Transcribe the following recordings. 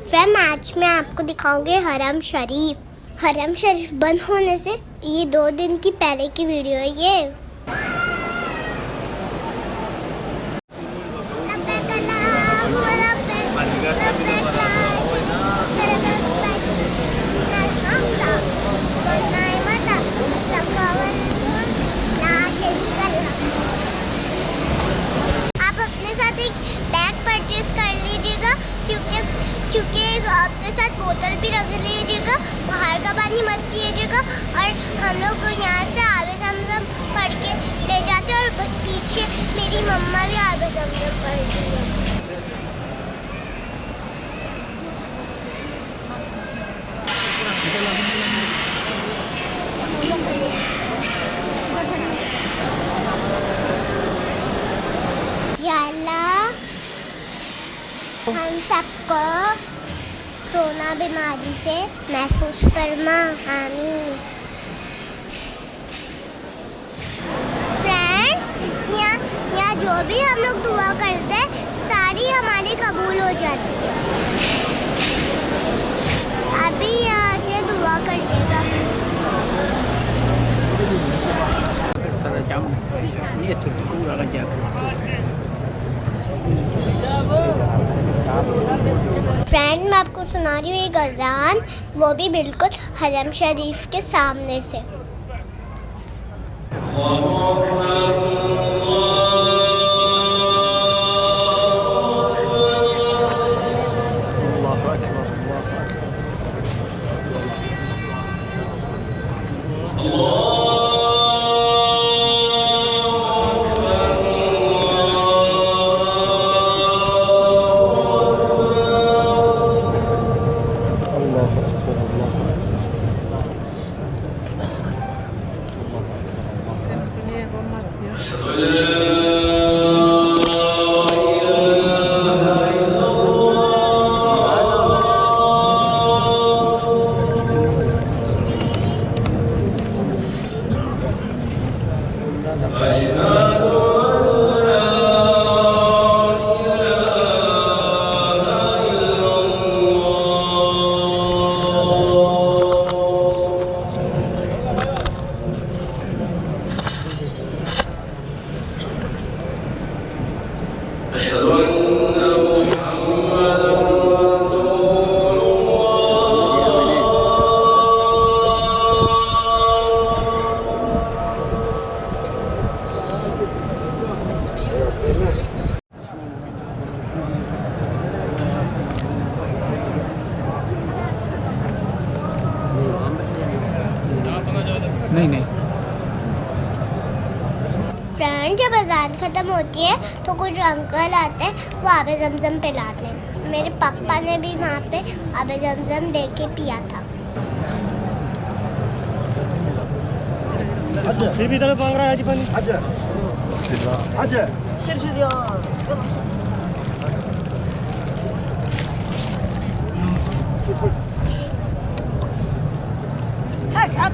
Friend आज मैं आपको दिखाऊंगी हरम शरीफ। हरम शरीफ बंद होने से ये 2 दिन की पहले की वीडियो है ये। आप अपने साथ एक बैग परचेज कर लीजिएगा क्योंकि अपने साथ बोतल भी रख लीजिएगा। बाहर का पानी मत पिएगा। और हम लोग यहाँ से आबे ज़मज़म पढ़ के ले जाते हैं और पीछे मेरी मम्मा भी आबे ज़मज़म पढ़ती है। या अल्लाह हम सबको कोरोना बीमारी से महफूज फरमा, आमीन। फ्रेंड्स यहाँ जो भी हम लोग दुआ करते हैं सारी हमारी कबूल हो जाती है। अभी यहाँ से दुआ करिएगा। फ्रेंड मैं आपको सुना रही हूँ एक अजान, वो भी बिल्कुल हरम शरीफ के सामने से। नहीं फ्रेंड जब अजान ख़त्म होती है तो कुछ अंकल आते हैं, वो आबे ज़मज़म पिलाते हैं। मेरे पापा ने भी वहाँ पे आबे ज़मज़म दे के पिया था।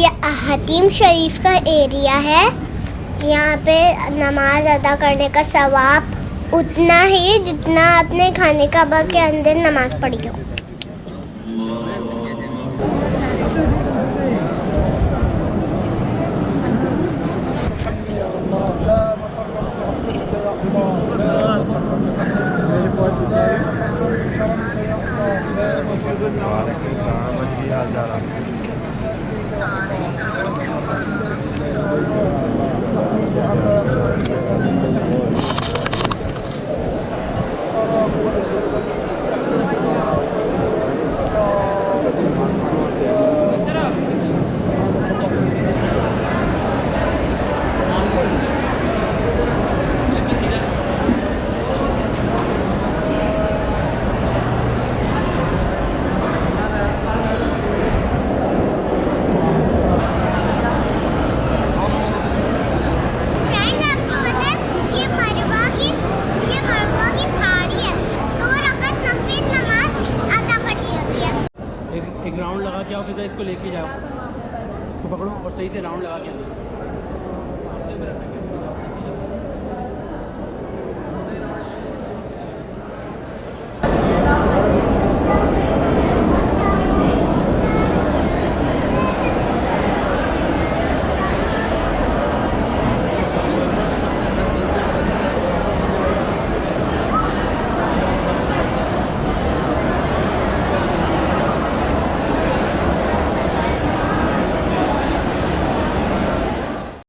ये हतीम शरीफ का एरिया है। यहाँ पे नमाज अदा करने का सवाब उतना ही जितना आपने खाने काबा के अंदर नमाज पढ़ी हो। के आओ फिज़ा, इसको लेके जाओ, इसको पकड़ो और सही से राउंड लगा के आना।